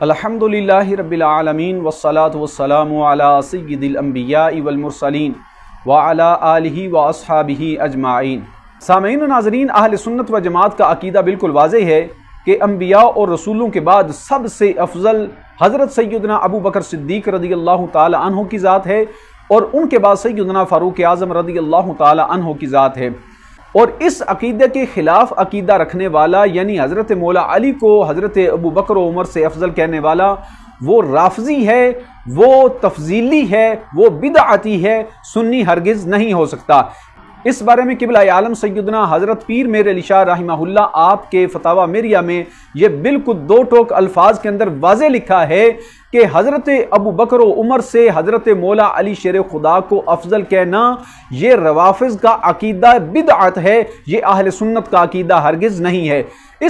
الحمدللہ رب العالمین والصلاة والسلام علی سید الانبیاء والمرسلین وعلی آلہ واصحابہ اجمعین۔ سامعین و ناظرین، اہل سنت و جماعت کا عقیدہ بالکل واضح ہے کہ انبیاء اور رسولوں کے بعد سب سے افضل حضرت سیدنا ابو بکر صدیق رضی اللہ تعالی عنہ کی ذات ہے، اور ان کے بعد سیدنا فاروق اعظم رضی اللہ تعالی عنہ کی ذات ہے۔ اور اس عقیدے کے خلاف عقیدہ رکھنے والا، یعنی حضرت مولا علی کو حضرت ابو بکر و عمر سے افضل کہنے والا، وہ رافضی ہے، وہ تفضیلی ہے، وہ بدعتی ہے، سنی ہرگز نہیں ہو سکتا۔ اس بارے میں قبلہ عالم سیدنا حضرت پیر میر علی شاہ رحمہ اللہ آپ کے فتاوی میریہ میں یہ بالکل دو ٹوک الفاظ کے اندر واضح لکھا ہے کہ حضرت ابو بکر و عمر سے حضرت مولا علی شیر خدا کو افضل کہنا یہ روافض کا عقیدہ بدعت ہے، یہ اہل سنت کا عقیدہ ہرگز نہیں ہے۔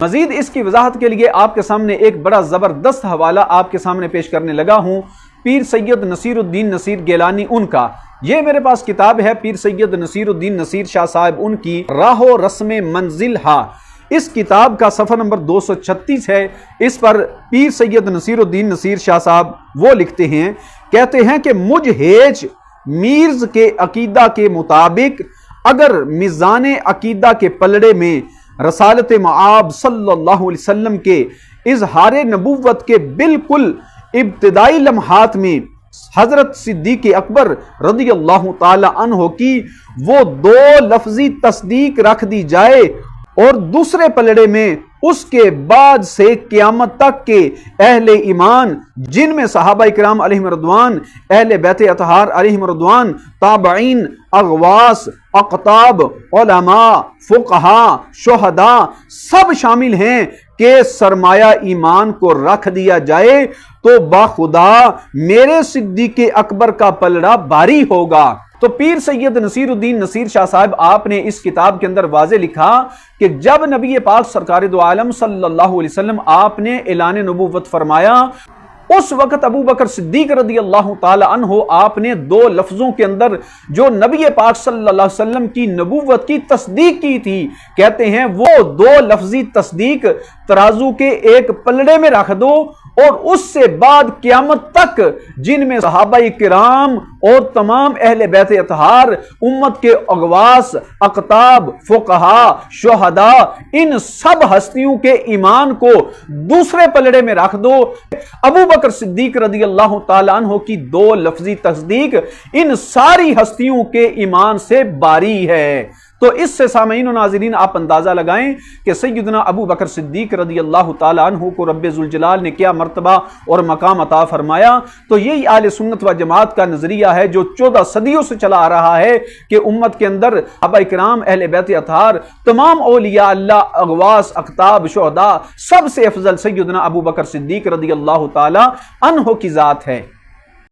مزید اس کی وضاحت کے لیے آپ کے سامنے ایک بڑا زبردست حوالہ آپ کے سامنے پیش کرنے لگا ہوں، پیر سید نصیر الدین نصیر گیلانی ان کا۔ یہ میرے پاس کتاب ہے پیر سید نصیر الدین نصیر شاہ صاحب ان کی راہ و رسم منزل ہا۔ اس کتاب کا صفحہ نمبر 236 ہے۔ اس پر پیر سید نصیر الدین نصیر شاہ صاحب وہ لکھتے ہیں، کہتے ہیں کہ مجھ ہیچ میرز کے عقیدہ کے مطابق اگر میزان عقیدہ کے پلڑے میں رسالت مآب صلی اللہ علیہ وسلم کے اظہار نبوت کے بالکل ابتدائی لمحات میں حضرت صدیق اکبر رضی اللہ تعالی عنہ کی وہ دو لفظی تصدیق رکھ دی جائے، اور دوسرے پلڑے میں اس کے بعد سے قیامت تک کے اہل ایمان، جن میں صحابہ کرام علیہم رضوان، اہل بیت اطہار علیہم رضوان، تابعین، اغواس، اقطاب، علماء، فقہاء، شہداء سب شامل ہیں کہ سرمایہ ایمان کو رکھ دیا جائے تو باخدا میرے صدیق اکبر کا پلڑا بھاری ہوگا۔ تو پیر سید نصیر الدین نصیر شاہ صاحب آپ نے اس کتاب کے اندر واضح لکھا کہ جب نبی پاک سرکار دو عالم صلی اللہ علیہ وسلم آپ نے اعلان نبوت فرمایا، اس وقت ابو بکر صدیق رضی اللہ تعالی عنہ آپ نے دو لفظوں کے اندر جو نبی پاک صلی اللہ علیہ وسلم کی نبوت کی تصدیق کی تھی، کہتے ہیں وہ دو لفظی تصدیق ترازو کے ایک پلڑے میں رکھ دو، اور اس سے بعد قیامت تک جن میں صحابہ کرام اور تمام اہل بیت اطہار، امت کے اغواس، اقطاب، فقہاء، شہداء، ان سب ہستیوں کے ایمان کو دوسرے پلڑے میں رکھ دو۔ ابو بکر صدیق رضی اللہ تعالی عنہ کی دو لفظی تصدیق ان ساری ہستیوں کے ایمان سے باری ہے۔ تو اس سے سامعین و ناظرین آپ اندازہ لگائیں کہ سیدنا ابو بکر صدیق رضی اللہ تعالی عنہ کو رب ذوالجلال نے کیا مرتبہ اور مقام عطا فرمایا۔ تو یہی اہل سنت و جماعت کا نظریہ ہے جو 14 صدیوں سے چلا آ رہا ہے کہ امت کے اندر صحابہ کرام، اہل بیت اطہار، تمام اولیاء اللہ، اغواس، اقطاب، شہداء سب سے افضل سیدنا ابو بکر صدیق رضی اللہ تعالی عنہ کی ذات ہے۔